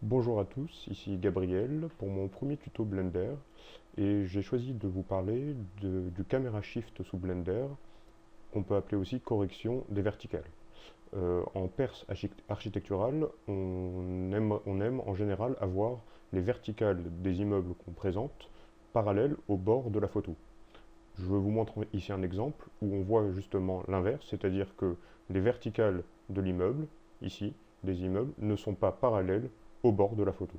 Bonjour à tous, ici Gabriel pour mon premier tuto Blender et j'ai choisi de vous parler du camera shift sous Blender, qu'on peut appeler aussi correction des verticales. En perse architectural, on aime en général avoir les verticales des immeubles qu'on présente parallèles au bord de la photo. Je vous montre ici un exemple où on voit justement l'inverse, c'est-à-dire que les verticales de l'immeuble, ici, des immeubles, ne sont pas parallèles au bord de la photo.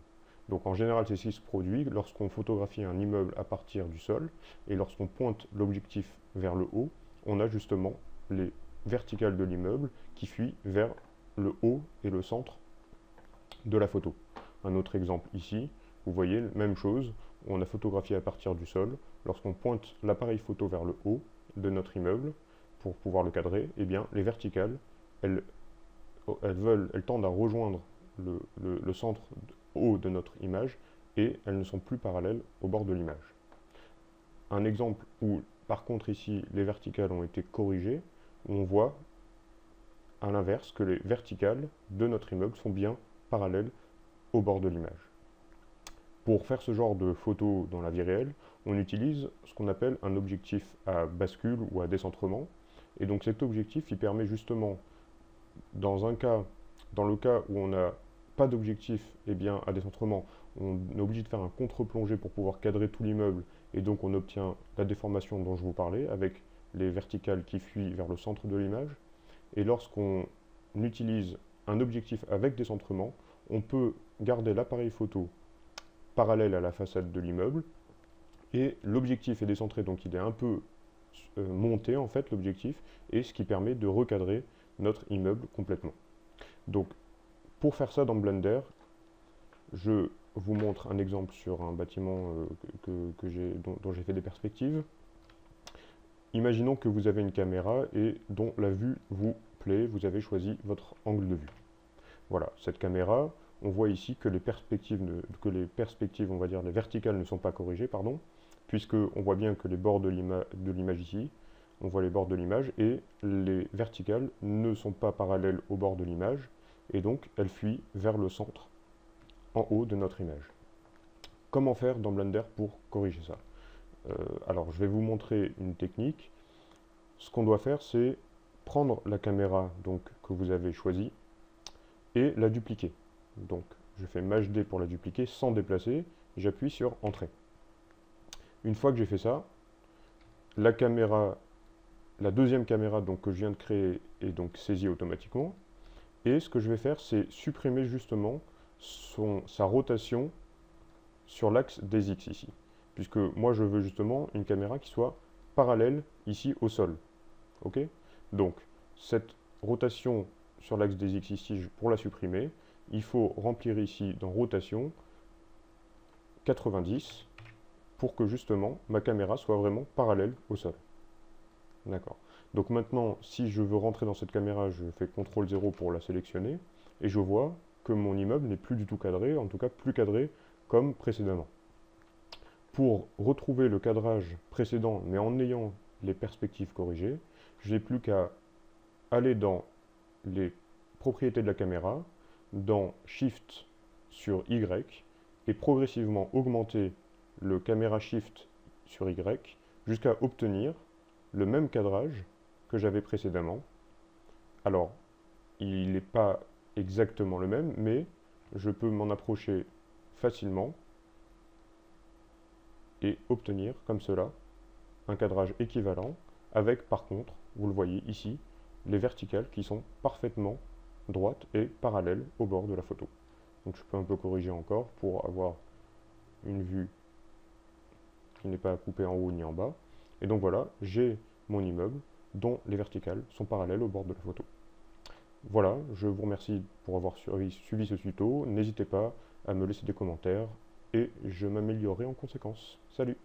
Donc en général, c'est ce qui se produit lorsqu'on photographie un immeuble à partir du sol, et lorsqu'on pointe l'objectif vers le haut, on a justement les verticales de l'immeuble qui fuient vers le haut et le centre de la photo. Un autre exemple ici, vous voyez, même chose, on a photographié à partir du sol. Lorsqu'on pointe l'appareil photo vers le haut de notre immeuble, pour pouvoir le cadrer, eh bien, les verticales, elles tendent à rejoindre le centre haut de notre image, et elles ne sont plus parallèles au bord de l'image. Un exemple où, par contre, ici, les verticales ont été corrigées, où on voit, à l'inverse, que les verticales de notre immeuble sont bien parallèles au bord de l'image. Pour faire ce genre de photo dans la vie réelle, on utilise ce qu'on appelle un objectif à bascule ou à décentrement. Et donc cet objectif, il permet justement, dans le cas où on n'a pas d'objectif à décentrement, on est obligé de faire un contre-plongé pour pouvoir cadrer tout l'immeuble, et donc on obtient la déformation dont je vous parlais, avec les verticales qui fuient vers le centre de l'image. Et lorsqu'on utilise un objectif avec décentrement, on peut garder l'appareil photo parallèle à la façade de l'immeuble, et l'objectif est décentré, donc il est un peu monté en fait l'objectif, et ce qui permet de recadrer notre immeuble complètement. Donc pour faire ça dans Blender, je vous montre un exemple sur un bâtiment dont j'ai fait des perspectives. Imaginons que vous avez une caméra et dont la vue vous plaît, vous avez choisi votre angle de vue. Voilà, cette caméra, on voit ici que les perspectives, on va dire les verticales ne sont pas corrigées, pardon, puisque on voit bien que les bords de l'image ici, on voit les bords de l'image, et les verticales ne sont pas parallèles au bord de l'image, et donc elles fuient vers le centre, en haut de notre image. Comment faire dans Blender pour corriger ça? Alors, je vais vous montrer une technique. Ce qu'on doit faire, c'est prendre la caméra donc, que vous avez choisie, et la dupliquer. Donc je fais Maj D pour la dupliquer sans déplacer, j'appuie sur Entrée. Une fois que j'ai fait ça, la deuxième caméra donc, que je viens de créer est donc saisie automatiquement, et ce que je vais faire, c'est supprimer justement sa rotation sur l'axe des X ici, puisque moi je veux justement une caméra qui soit parallèle ici au sol. Ok? Donc cette rotation sur l'axe des X ici, pour la supprimer, il faut remplir ici dans rotation 90 pour que justement ma caméra soit vraiment parallèle au sol. D'accord. Donc maintenant, si je veux rentrer dans cette caméra, je fais CTRL 0 pour la sélectionner, et je vois que mon immeuble n'est plus du tout cadré, en tout cas plus cadré comme précédemment. Pour retrouver le cadrage précédent, mais en ayant les perspectives corrigées, je n'ai plus qu'à aller dans les propriétés de la caméra, dans Shift sur Y, et progressivement augmenter le caméra Shift sur Y jusqu'à obtenir le même cadrage que j'avais précédemment. Alors, il n'est pas exactement le même, mais je peux m'en approcher facilement et obtenir, comme cela, un cadrage équivalent, avec par contre, vous le voyez ici, les verticales qui sont parfaitement droites et parallèles au bord de la photo. Donc je peux un peu corriger encore pour avoir une vue qui n'est pas coupée en haut ni en bas. Et donc voilà, j'ai mon immeuble dont les verticales sont parallèles au bord de la photo. Voilà, je vous remercie pour avoir suivi ce tuto. N'hésitez pas à me laisser des commentaires et je m'améliorerai en conséquence. Salut!